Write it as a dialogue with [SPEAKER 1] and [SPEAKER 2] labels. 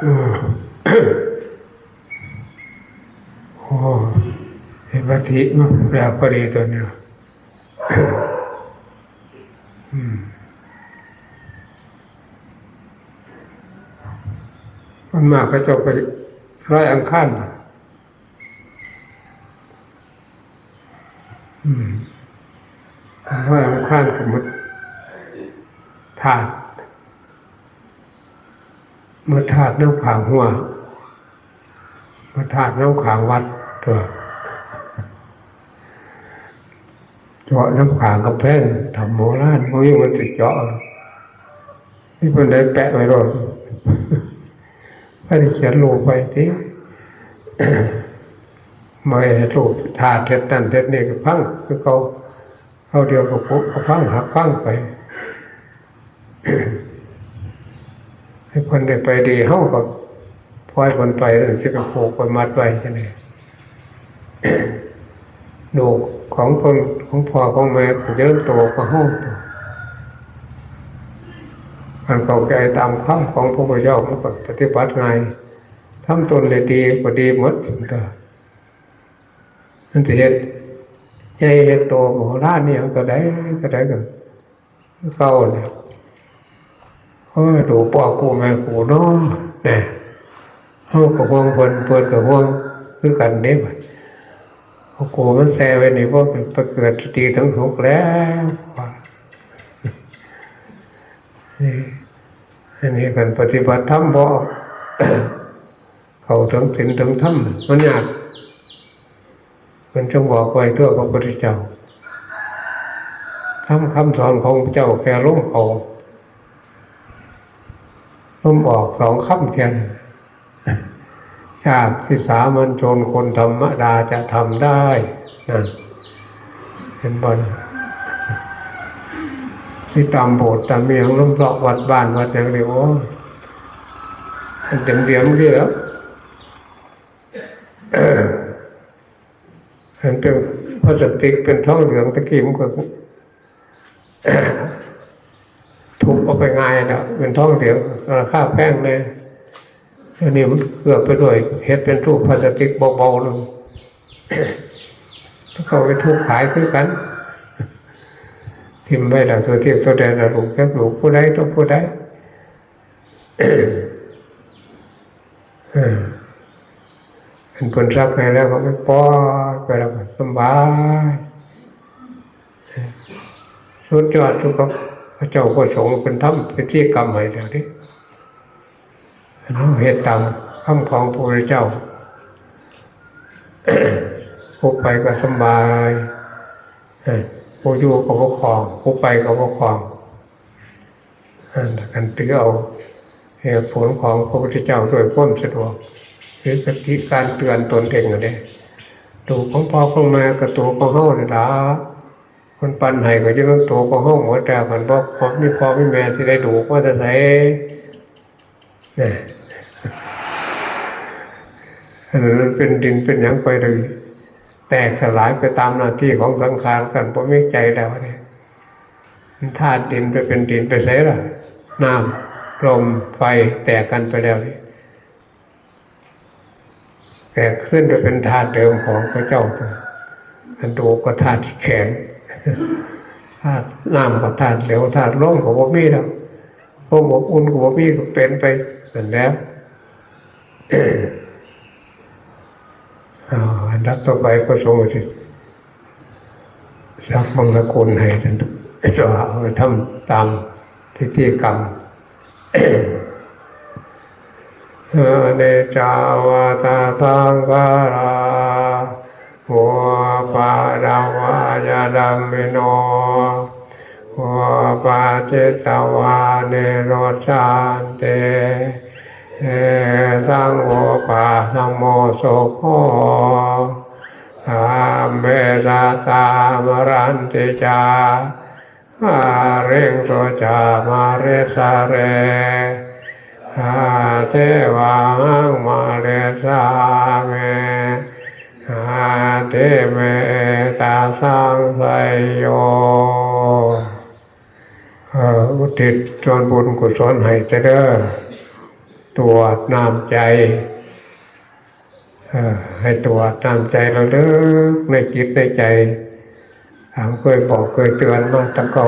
[SPEAKER 1] อืมโอ้เห็นวัตถิมันแบบพอดีตัวเนี้ยอืมมันมากก็จะไปร้อยอังคารอืมร้อยอังคารกับมดธาตุมดธาตุน้ำขางหัวมดธาตุน้ำขางวัดตัวเจาะน้ำขางกับแพงทำโมราณมันยังมันจะเจาะนี่คนได้แปะไว้รอดไม่ได้เขียนโลไปที่มาเห็นโลธาตุเท็ดนั่นเท็ดนี่ก็พังคือเขาเดียวกับปุ๊บเขาพังหักพังไปให้คนได้ไปดีเขาก็พลอยคนไปที่กระโปงคนมัดไว้ใช่ไหมดูของคนของพ่อของแม่เริ่มโตก็ห้องมันเข้าใจตามคำของพระพุทธเจ้ามันก็ปฏิบัติง่ายทำตนได้ดีก็ดีหมดก็นั่นสิเหตุใหญ่เหตุโตโมโหราชนี่ก็ได้ก็เก่าเนี่ยดูพ่อกูแม่กูเนาะเนี่ยเขาก็ห่วงเพิ่นก็ห่วงคือกันเนี่ยพอกูมันแซ่ไว้นี่ว่าเป็นประเกิดตีทั้งทุกแล้วอันนี้กันปฏิบัติธรรมบ่เขาถึงศีลถึงธรรมมันยากมันจงบอกไว้ทั่วพระพุทธเจ้าทำคำสอนของเจ้าแค่ล้มเขาล้มออกสองคำแค่นั้นยากที่สามัญชนคนธรรมดาจะทำได้นั่นเป็นบนที่ตามโบสถ์ตามเมียงล้มเลาะวัดบ้านวัดอย่างเดียวอันเต็มเดียมเยอะอันเป็นพลาสติกเป็นทองเหลืองตะกี้มันก็ทุบเอาไปง่ายแล้วเป็นทองเหลืองราคาแพงเลยอันนี้มันเกือบไปด้วยเฮ็ดเป็นทูบพลาสติกเบาๆลงเขาไปทุบขายคือกันทิมไว้แล้วตัวเทียบตัวแดนลูกแค่ลูกผู้ใดต้องผู้ใดเป็นผลรักไงแล้วก็ไม่ปล่อยไปแล้วสบายสุดยอดทุกข์พระเจ้าก็สงฆ์เป็นธรรมเป็นที่กรรมให้เดี๋ยวนี้เหตุตามคำของพระพุทธเจ้าผู้ไปก็สบายผู้อยู่ก็ปกครองผู้ไปก็ปกครองกันถือเอาเหตุผลของพระพุทธเจ้าโดยพ้นสะดวกคือกติการเตือนตนเองเนี่ยตัวของพ่อของแม่กับตัวของเฮาเนี่ยละคนปันให้ก็จะต้องตัวของเฮาหมดแต่คนบอกพ่อไม่แม่ที่ได้ดูว่าจะไหนเนี่ยอันนั้นเป็นดินเป็นหยังไปเลยแตกสลายไปตามหน้าที่ของสังขารกันเพราะไม่ใจแล้วเนี่ยธาตุดินไปเป็นดินไปเสียละน้ำลมไฟแตกกันไปแล้วนี่แตกขึ้นไปเป็นธาตุเดิมของพระเจ้าอันดูก็ธาตุแข็งธาตุน้ำก็ธาตุเหลวธาตุลมก็บ่มีแล้วพวกอบอุ่นก็บ่มีก็เป็นไปเสร็จแล้วอันดับต่อไปก็ทรงสิสักบังละคุณให้ท่านจะเอาไปทำตามพิธีกรรมเนจาวาตาสังฆาราหัวปาดาวายาดัมมิโนหัวปาจิตวาเนโรชานเตสังโฆปาสังโมโสโฆสามเบสาตามรันติจามาเร่งโสจามาเรสาเรเทวาหังมาเรสาเมเทเมตาสังไสโยอุทิศส่วนบุญกุศลให้เด้อ ตัวน้ำใจให้ตัวน้ำใจเราเลิกในจิตในใจถามเคยบอกเคยเตือนมาตั้งเก่า